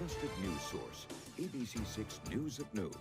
trusted news source, ABC6 News at Noon.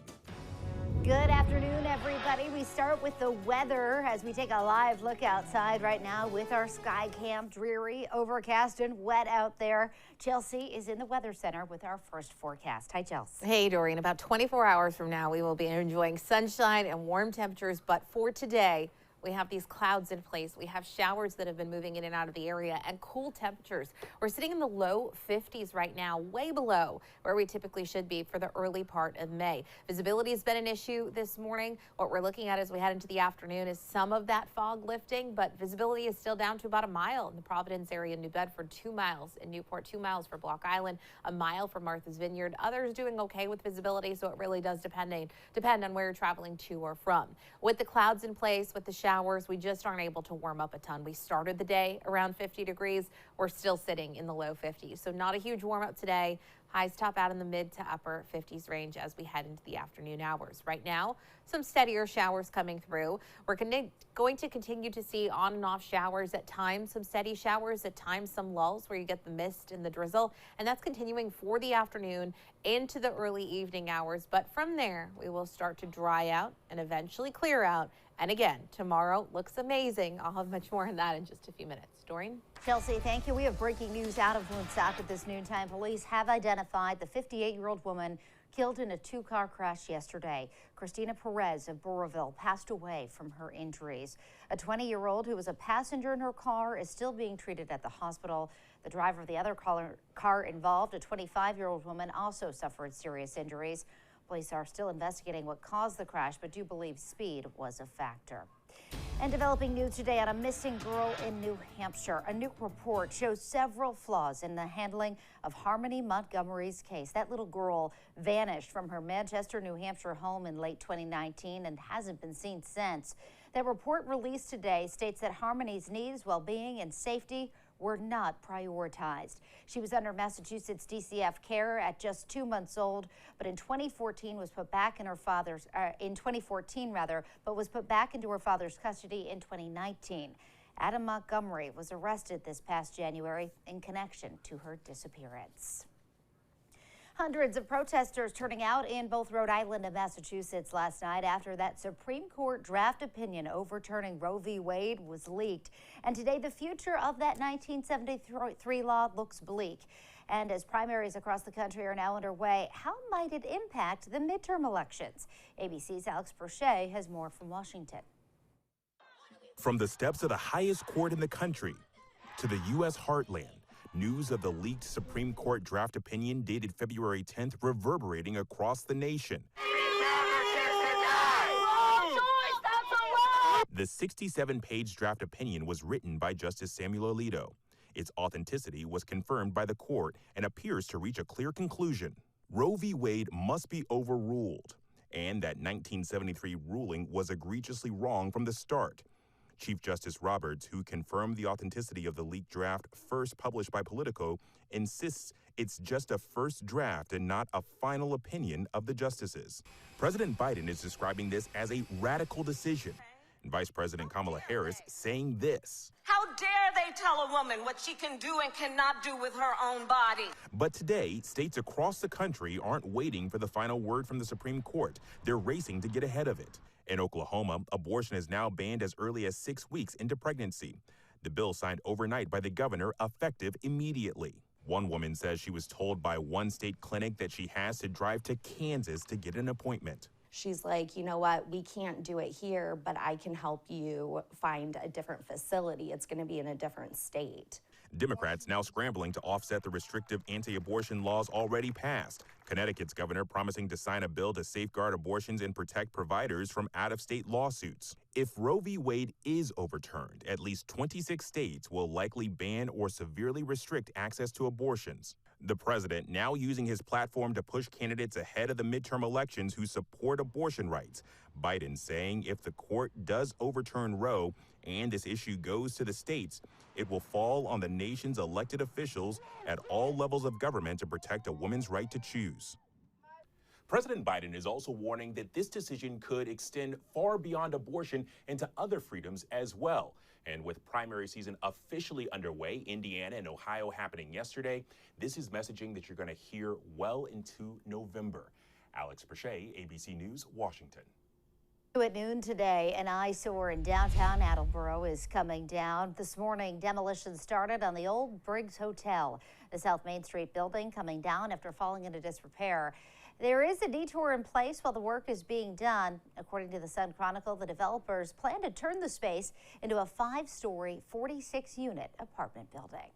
Good afternoon, everybody. We start with the weather as we take a live look outside right now with our sky cam. Dreary, overcast, and wet out there. Chelsea is in the Weather Center with our first forecast. Hi, Chelsea. Hey, Doreen. About 24 hours from now, we will be enjoying sunshine and warm temperatures. But for today, we have these clouds in place. We have showers that have been moving in and out of the area and cool temperatures. We're sitting in the low 50s right now, way below where we typically should be for the early part of May. Visibility has been an issue this morning. What we're looking at as we head into the afternoon is some of that fog lifting, but visibility is still down to about a mile in the Providence area, New Bedford, 2 miles in Newport, 2 miles for Block Island, a mile for Martha's Vineyard. Others doing okay with visibility, so it really does depend on where you're traveling to or from. With the clouds in place, with the showers, we just aren't able to warm up a ton. We started the day around 50 degrees. We're still sitting in the low 50s. So not a huge warm up today. Highs top out in the mid to upper 50s range as we head into the afternoon hours. Right now, some steadier showers coming through. We're going to continue to see on and off showers at times, some steady showers, at times some lulls where you get the mist and the drizzle. And that's continuing for the afternoon into the early evening hours. But from there, we will start to dry out and eventually clear out. And again, tomorrow looks amazing. I'll have much more on that in just a few minutes. Doreen? Chelsea, thank you. We have breaking news out of Woonsocket at this noontime. Police have identified the 58-year-old woman killed in a two-car crash yesterday. Christina Perez of Burrillville passed away from her injuries. A 20-year-old who was a passenger in her car is still being treated at the hospital. The driver of the other car involved, a 25-year-old woman, also suffered serious injuries. Police are still investigating what caused the crash, but do believe speed was a factor. And developing news today on a missing girl in New Hampshire. A new report shows several flaws in the handling of Harmony Montgomery's case. That little girl vanished from her Manchester, New Hampshire home in late 2019 and hasn't been seen since. That report released today states that Harmony's needs, well-being, and safety were not prioritized. She was under Massachusetts DCF care at just 2 months old, but in 2014 was put back in her father's but was put back into her father's custody in 2019. Adam Montgomery was arrested this past January in connection to her disappearance. Hundreds of protesters turning out in both Rhode Island and Massachusetts last night after that Supreme Court draft opinion overturning Roe v. Wade was leaked. And today, the future of that 1973 law looks bleak. And as primaries across the country are now underway, how might it impact the midterm elections? ABC's Alex Brochet has more from Washington. From the steps of the highest court in the country to the U.S. heartland, news of the leaked Supreme Court draft opinion dated February 10th reverberating across the nation. The 67-page draft opinion was written by Justice Samuel Alito. Its authenticity was confirmed by the court and appears to reach a clear conclusion. Roe v. Wade must be overruled, and that 1973 ruling was egregiously wrong from the start. Chief Justice Roberts, who confirmed the authenticity of the leaked draft first published by Politico, insists it's just a first draft and not a final opinion of the justices. President Biden is describing this as a radical decision, and Vice President Kamala Harris saying this. How dare they tell a woman what she can do and cannot do with her own body? But today, states across the country aren't waiting for the final word from the Supreme Court. They're racing to get ahead of it. In Oklahoma, abortion is now banned as early as 6 weeks into pregnancy. The bill signed overnight by the governor, effective immediately. One woman says she was told by one state clinic that she has to drive to Kansas to get an appointment. She's like, you know what, we can't do it here, but I can help you find a different facility. It's going to be in a different state. Democrats now scrambling to offset the restrictive anti-abortion laws already passed. Connecticut's governor promising to sign a bill to safeguard abortions and protect providers from out-of-state lawsuits. If Roe v. Wade is overturned, at least 26 states will likely ban or severely restrict access to abortions. The president now using his platform to push candidates ahead of the midterm elections who support abortion rights. Biden saying if the court does overturn Roe and this issue goes to the states, it will fall on the nation's elected officials at all levels of government to protect a woman's right to choose. President Biden is also warning that this decision could extend far beyond abortion into other freedoms as well. And with primary season officially underway, Indiana and Ohio happening yesterday, this is messaging that you're going to hear well into November. Alex Perche, ABC News, Washington. At noon today, an eyesore in downtown Attleboro is coming down. This morning, demolition started on the old Briggs Hotel, the South Main Street building coming down after falling into disrepair. There is a detour in place while the work is being done. According to the Sun Chronicle, the developers plan to turn the space into a 5-story, 46-unit apartment building.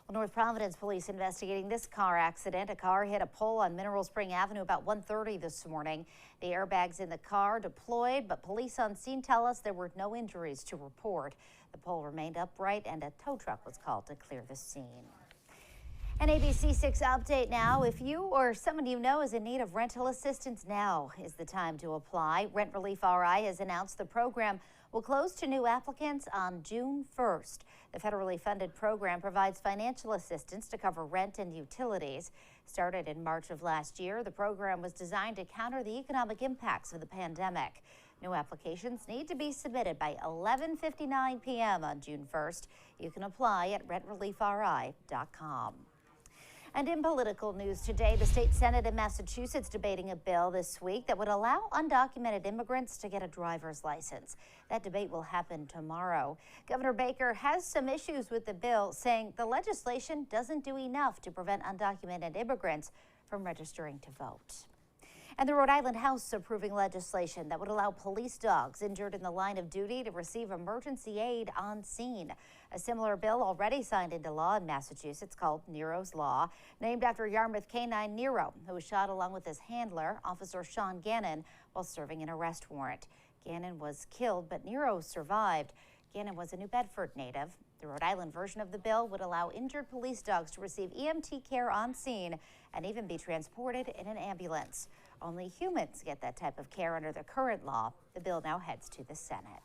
Well, North Providence police investigating this car accident. A car hit a pole on Mineral Spring Avenue about 1:30 this morning. The airbags in the car deployed, but police on scene tell us there were no injuries to report. The pole remained upright and a tow truck was called to clear the scene. An ABC6 update now. If you or someone you know is in need of rental assistance, now is the time to apply. Rent Relief RI has announced the program will close to new applicants on June 1st. The federally funded program provides financial assistance to cover rent and utilities. Started in March of last year, the program was designed to counter the economic impacts of the pandemic. New applications need to be submitted by 11:59 p.m. on June 1st. You can apply at rentreliefri.com. And in political news today, the state Senate in Massachusetts debating a bill this week that would allow undocumented immigrants to get a driver's license. That debate will happen tomorrow. Governor Baker has some issues with the bill, saying the legislation doesn't do enough to prevent undocumented immigrants from registering to vote. And the Rhode Island House approving legislation that would allow police dogs injured in the line of duty to receive emergency aid on scene. A similar bill already signed into law in Massachusetts called Nero's Law, named after Yarmouth canine Nero, who was shot along with his handler, Officer Sean Gannon, while serving an arrest warrant. Gannon was killed, but Nero survived. Gannon was a New Bedford native. The Rhode Island version of the bill would allow injured police dogs to receive EMT care on scene and even be transported in an ambulance. Only humans get that type of care under the current law. The bill now heads to the Senate.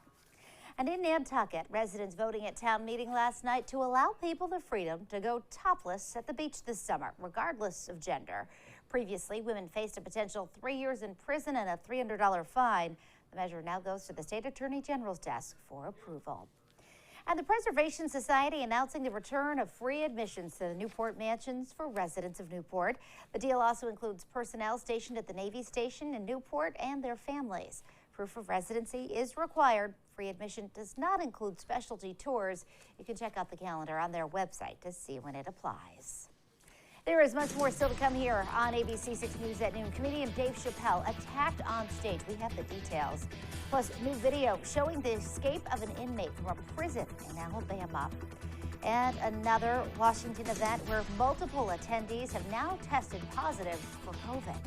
And in Nantucket, residents voting at town meeting last night to allow people the freedom to go topless at the beach this summer, regardless of gender. Previously, women faced a potential 3 years in prison and a $300 fine. The measure now goes to the state attorney general's desk for approval. And the Preservation Society announcing the return of free admissions to the Newport mansions for residents of Newport. The deal also includes personnel stationed at the Navy Station in Newport and their families. Proof of residency is required. Free admission does not include specialty tours. You can check out the calendar on their website to see when it applies. There is much more still to come here on ABC6 News at noon. Comedian Dave Chappelle attacked on stage. We have the details. Plus, new video showing the escape of an inmate from a prison in Alabama. And another Washington event where multiple attendees have now tested positive for COVID.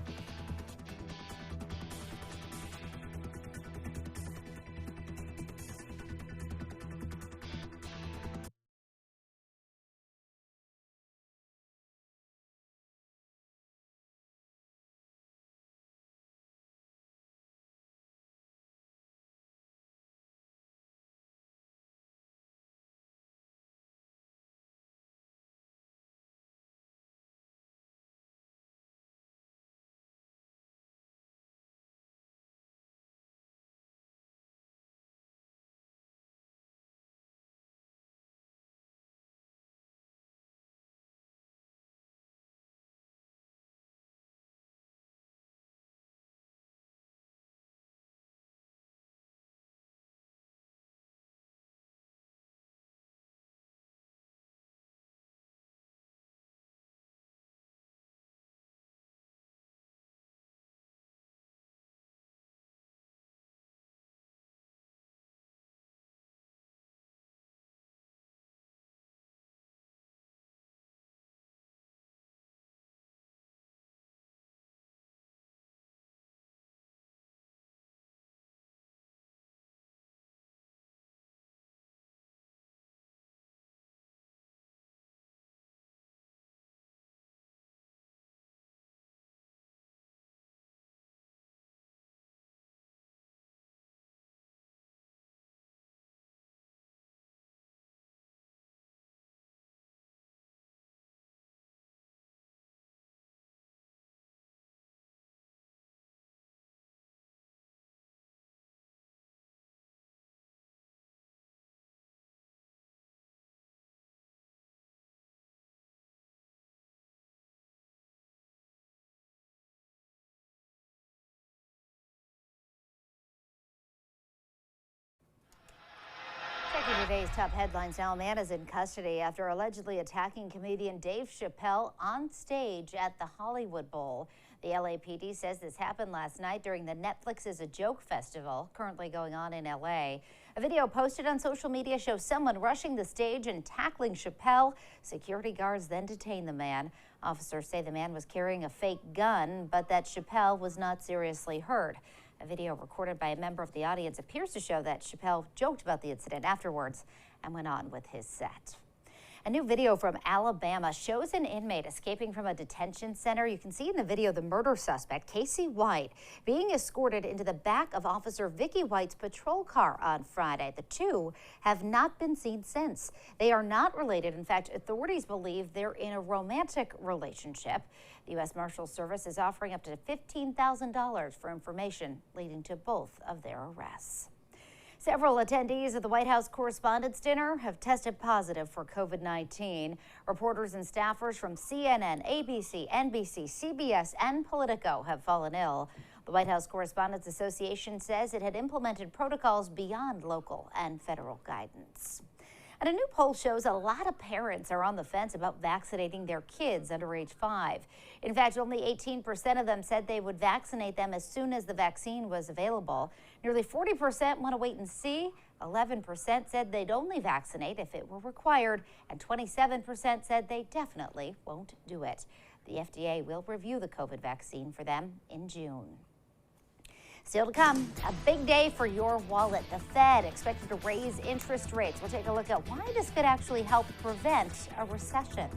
today's top headlines now. A man is in custody after allegedly attacking comedian Dave Chappelle on stage at the Hollywood Bowl. The LAPD says this happened last night during the Netflix is a Joke festival, currently going on in LA. A video posted on social media shows someone rushing the stage and tackling Chappelle. Security guards then detain the man. Officers say the man was carrying a fake gun, but that Chappelle was not seriously hurt. A video recorded by a member of the audience appears to show that Chappelle joked about the incident afterwards and went on with his set. A new video from Alabama shows an inmate escaping from a detention center. You can see in the video the murder suspect, Casey White, being escorted into the back of Officer Vicky White's patrol car on Friday. The two have not been seen since. They are not related. In fact, authorities believe they're in a romantic relationship. The U.S. Marshals Service is offering up to $15,000 for information leading to both of their arrests. Several attendees of the White House Correspondents' Dinner have tested positive for COVID-19. Reporters and staffers from CNN, ABC, NBC, CBS, and Politico have fallen ill. The White House Correspondents Association says it had implemented protocols beyond local and federal guidance. And a new poll shows a lot of parents are on the fence about vaccinating their kids under age 5. In fact, only 18% of them said they would vaccinate them as soon as the vaccine was available. Nearly 40% want to wait and see. 11% said they'd only vaccinate if it were required, and 27% said they definitely won't do it. The FDA will review the COVID vaccine for them in June. Still to come, a big day for your wallet. The Fed expected to raise interest rates. We'll take a look at why this could actually help prevent a recession.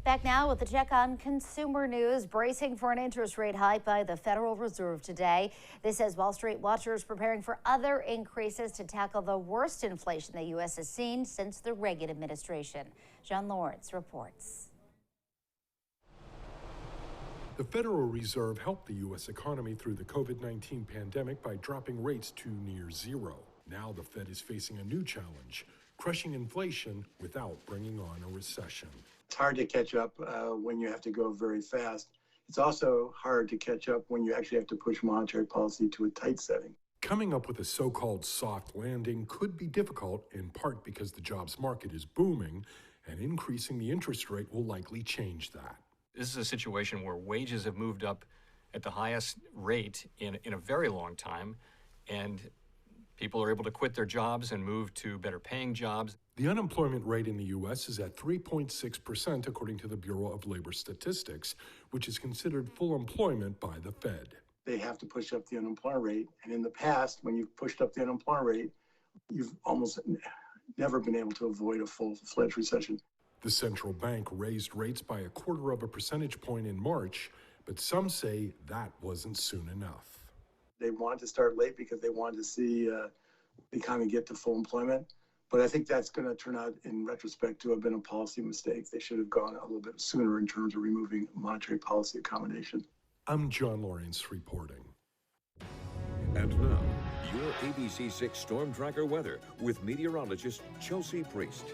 Back now with a check on consumer news, bracing for an interest rate hike by the Federal Reserve today. This as Wall Street watchers preparing for other increases to tackle the worst inflation the U.S. has seen since the Reagan administration. John Lawrence reports. The Federal Reserve helped the U.S. economy through the COVID-19 pandemic by dropping rates to near zero. Now the Fed is facing a new challenge, crushing inflation without bringing on a recession. It's hard to catch up when you have to go very fast. It's also hard to catch up when you actually have to push monetary policy to a tight setting. Coming up with a so-called soft landing could be difficult, in part because the jobs market is booming, and increasing the interest rate will likely change that. This is a situation where wages have moved up at the highest rate in a very long time, and people are able to quit their jobs and move to better paying jobs. The unemployment rate in the U.S. is at 3.6%, according to the Bureau of Labor Statistics, which is considered full employment by the Fed. they have to push up the unemployment rate. And in the past, when you've pushed up the unemployment rate, you've almost never been able to avoid a full-fledged recession. The central bank raised rates by 1/4 percentage point in March, but some say that wasn't soon enough. They wanted to start late because they wanted to see the economy get to full employment. But I think that's going to turn out, in retrospect, to have been a policy mistake. They should have gone a little bit sooner in terms of removing monetary policy accommodation. I'm John Lawrence reporting. And now, your ABC6 Storm Tracker weather with meteorologist Chelsea Priest.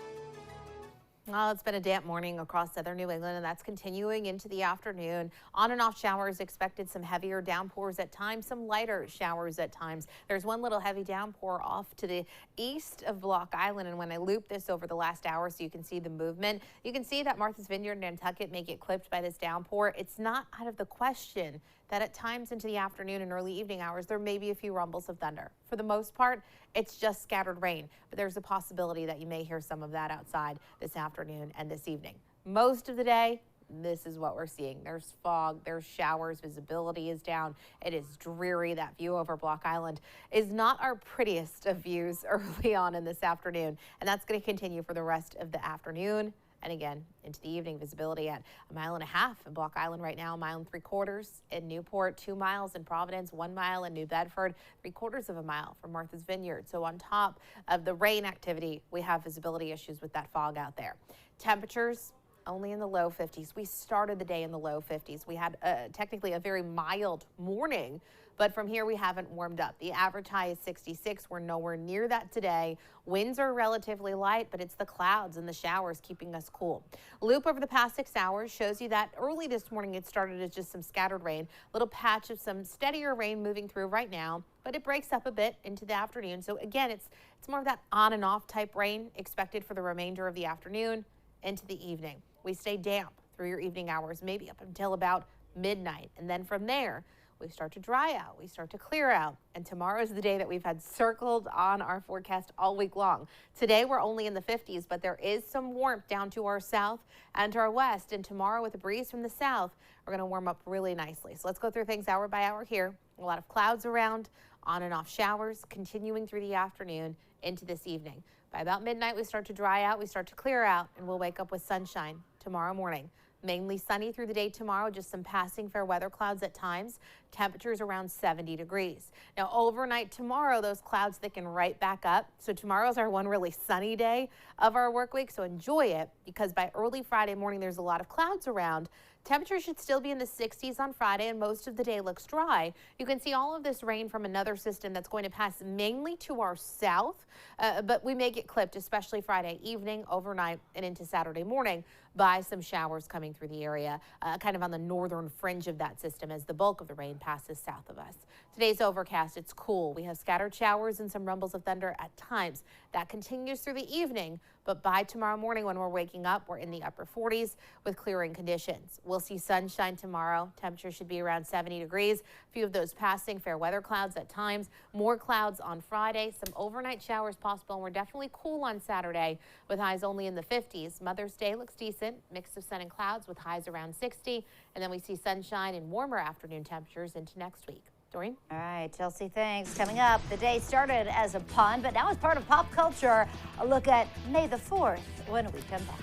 Well, it's been a damp morning across southern New England, and that's continuing into the afternoon. On and off showers expected, some heavier downpours at times, some lighter showers at times. There's one little heavy downpour off to the east of Block Island, and when I loop this over the last hour so you can see the movement, you can see that Martha's Vineyard and Nantucket may get clipped by this downpour. It's not out of the question that at times into the afternoon and early evening hours, there may be a few rumbles of thunder. For the most part, it's just scattered rain, but there's a possibility that you may hear some of that outside this afternoon and this evening. Most of the day, this is what we're seeing. There's fog, there's showers, visibility is down. It is dreary. That view over Block Island is not our prettiest of views early on in this afternoon, and that's going to continue for the rest of the afternoon. And again, into the evening, visibility at 1.5 miles in Block Island right now, 1.75 miles in Newport, 2 miles in Providence, 1 mile in New Bedford, 3/4 mile from Martha's Vineyard. So on top of the rain activity, we have visibility issues with that fog out there. Temperatures only in the low 50s. We started the day in the low 50s. We had technically a very mild morning, but from here we haven't warmed up. The average high is 66. We're nowhere near that today. Winds are relatively light, but it's the clouds and the showers keeping us cool. Loop over the past 6 hours shows you that early this morning it started as just some scattered rain, little patch of some steadier rain moving through right now, but it breaks up a bit into the afternoon. So again, it's more of that on and off type rain expected for the remainder of the afternoon into the evening. We stay damp through your evening hours, maybe up until about midnight. And then from there, we start to dry out, we start to clear out. And tomorrow is the day that we've had circled on our forecast all week long. Today, we're only in the 50s, but there is some warmth down to our south and to our west. And tomorrow, with a breeze from the south, we're going to warm up really nicely. So let's go through things hour by hour here. A lot of clouds around, on and off showers, continuing through the afternoon into this evening. By about midnight, we start to dry out, we start to clear out, and we'll wake up with sunshine tomorrow morning. Mainly sunny through the day tomorrow, just some passing fair weather clouds at times. Temperatures around 70 degrees. Now overnight tomorrow, those clouds thicken right back up. So tomorrow's our one really sunny day of our work week. So enjoy it, because by early Friday morning, there's a lot of clouds around. Temperatures should still be in the 60s on Friday, and most of the day looks dry. You can see all of this rain from another system that's going to pass mainly to our south, but we may get clipped, especially Friday evening, overnight, and into Saturday morning by some showers coming through the area, kind of on the northern fringe of that system as the bulk of the rain passes south of us. Today's overcast, it's cool. We have scattered showers and some rumbles of thunder at times. That continues through the evening, but by tomorrow morning when we're waking up, we're in the upper 40s with clearing conditions. We'll see sunshine tomorrow. Temperature should be around 70 degrees. A few of those passing fair weather clouds at times. More clouds on Friday. Some overnight showers possible, and we're definitely cool on Saturday with highs only in the 50s. Mother's Day looks decent. Mix of sun and clouds with highs around 60. And then we see sunshine and warmer afternoon temperatures into next week. Doreen? All right, Chelsea, thanks. Coming up, the day started as a pun, but now it's part of pop culture. A look at May the 4th when we come back.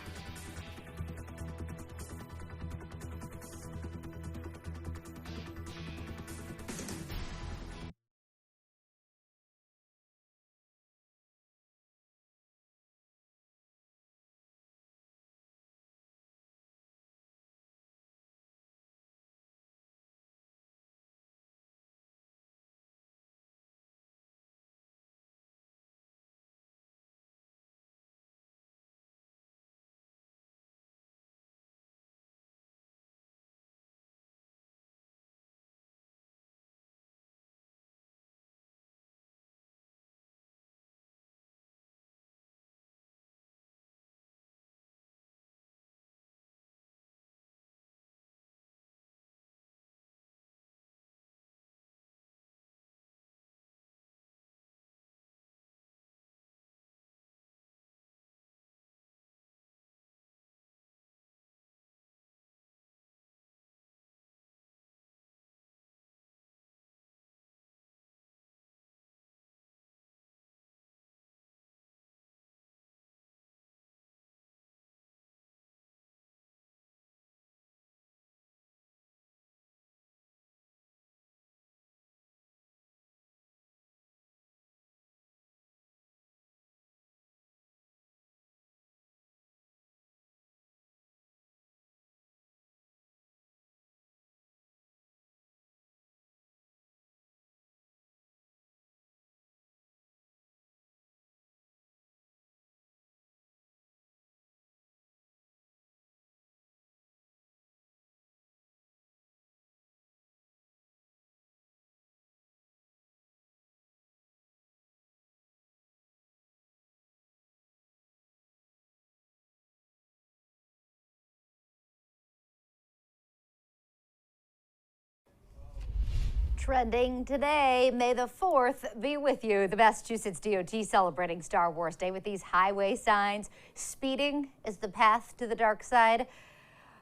Trending today, May the 4th be with you. The Massachusetts DOT celebrating Star Wars Day with these highway signs. Speeding is the path to the dark side.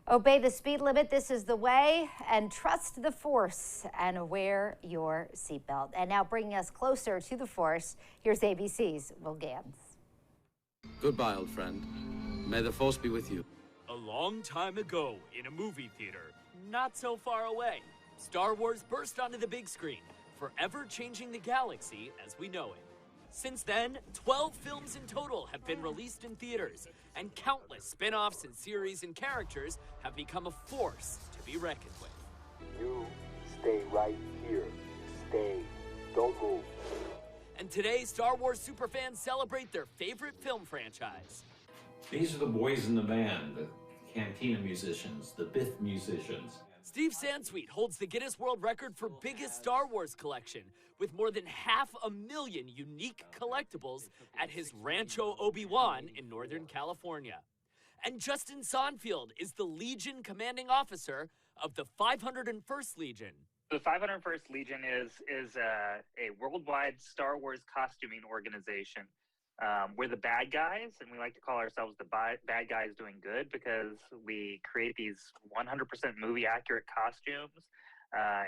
Obey the speed limit, this is the way, and trust the Force and wear your seatbelt. And now bringing us closer to the Force, here's ABC's Will Gans. Goodbye, old friend. May the Force be with you. A long time ago, in a movie theater, not so far away, Star Wars burst onto the big screen, forever changing the galaxy as we know it. Since then, 12 films in total have been released in theaters, and countless spin-offs and series and characters have become a force to be reckoned with. You stay right here. Stay. Don't move. And today, Star Wars superfans celebrate their favorite film franchise. These are the boys in the band, the cantina musicians, the Biff musicians. Steve Sansweet holds the Guinness World Record for biggest Star Wars collection, with more than 500,000 unique collectibles at his Rancho Obi-Wan in Northern California. And Justin Sonfield is the Legion commanding officer of the 501st Legion. The 501st Legion is a worldwide Star Wars costuming organization. We're the bad guys, and we like to call ourselves the bad guys doing good because we create these 100% movie-accurate costumes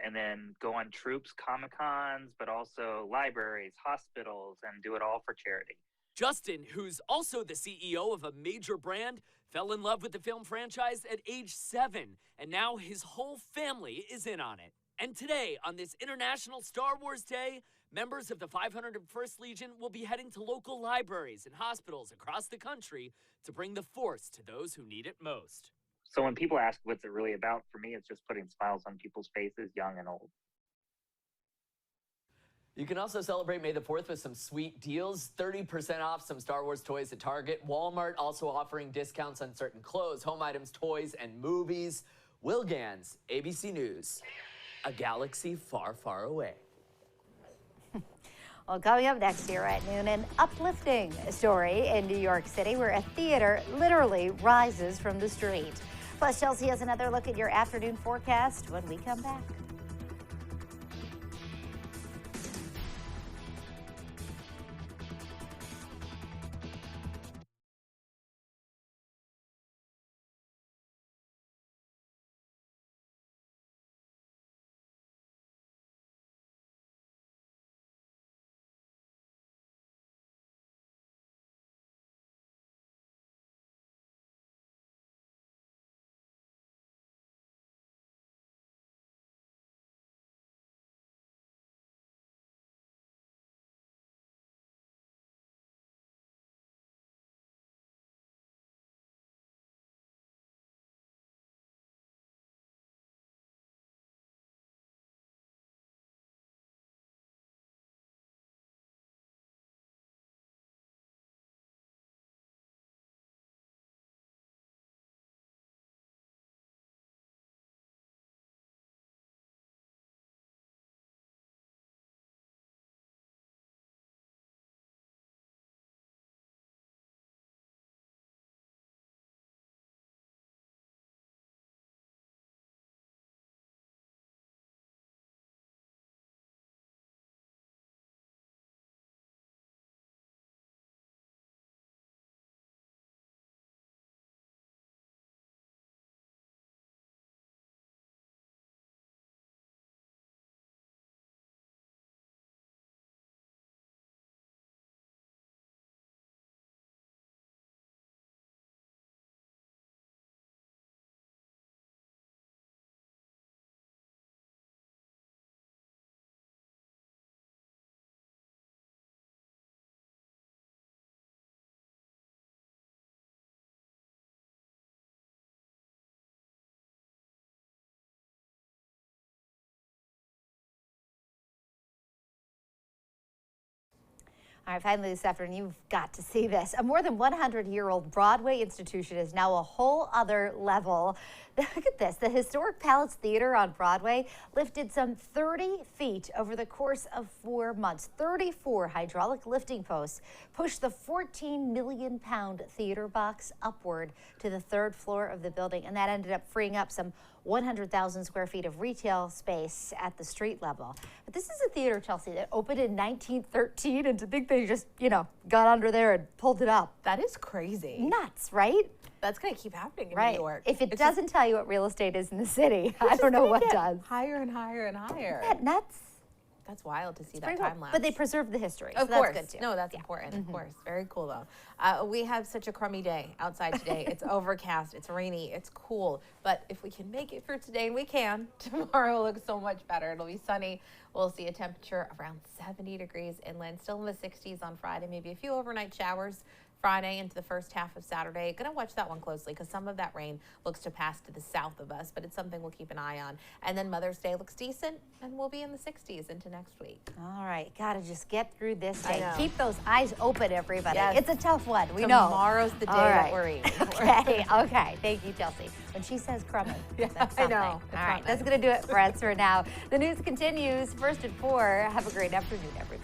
and then go on troops, Comic-Cons, but also libraries, hospitals, and do it all for charity. Justin, who's also the CEO of a major brand, fell in love with the film franchise at age 7, and now his whole family is in on it. And today, on this International Star Wars Day, members of the 501st Legion will be heading to local libraries and hospitals across the country to bring the Force to those who need it most. So when people ask what's it really about, for me, it's just putting smiles on people's faces, young and old. You can also celebrate May the 4th with some sweet deals. 30% off some Star Wars toys at Target. Walmart also offering discounts on certain clothes, home items, toys, and movies. Will Gans, ABC News. A galaxy far, far away. Well, coming up next here at noon, an uplifting story in New York City where a theater literally rises from the street. Plus, Chelsea has another look at your afternoon forecast when we come back. All right, finally this afternoon, you've got to see this. A more than 100-year-old Broadway institution is now a whole other level. Look at this. The historic Palace Theater on Broadway lifted some 30 feet over the course of 4 months. 34 hydraulic lifting posts pushed the 14 million-pound theater box upward to the 3rd floor of the building, and that ended up freeing up some 100,000 square feet of retail space at the street level. But this is a theater, Chelsea, that opened in 1913, and to think they just, got under there and pulled it up. That is crazy. Nuts, right? That's going to keep happening in Right. New York. If it doesn't tell you what real estate is in the city, I don't know what does. Higher and higher and higher. Isn't that nuts? That's wild to see that Pretty time cool. lapse. But they preserved the history. Of so course. That's good too. No, that's important. Of course. Very cool, though. We have such a crummy day outside today. It's overcast. It's rainy. It's cool. But if we can make it through today, and we can, tomorrow will look so much better. It'll be sunny. We'll see a temperature around 70 degrees inland, still in the 60s on Friday, maybe a few overnight showers Friday into the first half of Saturday. Gonna watch that one closely because some of that rain looks to pass to the south of us, but it's something we'll keep an eye on. And then Mother's Day looks decent, and we'll be in the 60s into next week. All right, gotta just get through this I day. know. Keep those eyes open, everybody. Yes. It's a tough one. We know. Tomorrow's the day All that right. we're aiming for. Okay. Thank you, Chelsea. When she says crummy, that's I something. know. All It's right, not that's nice. gonna do it for us for now. The news continues. First at 4. Have a great afternoon, everybody.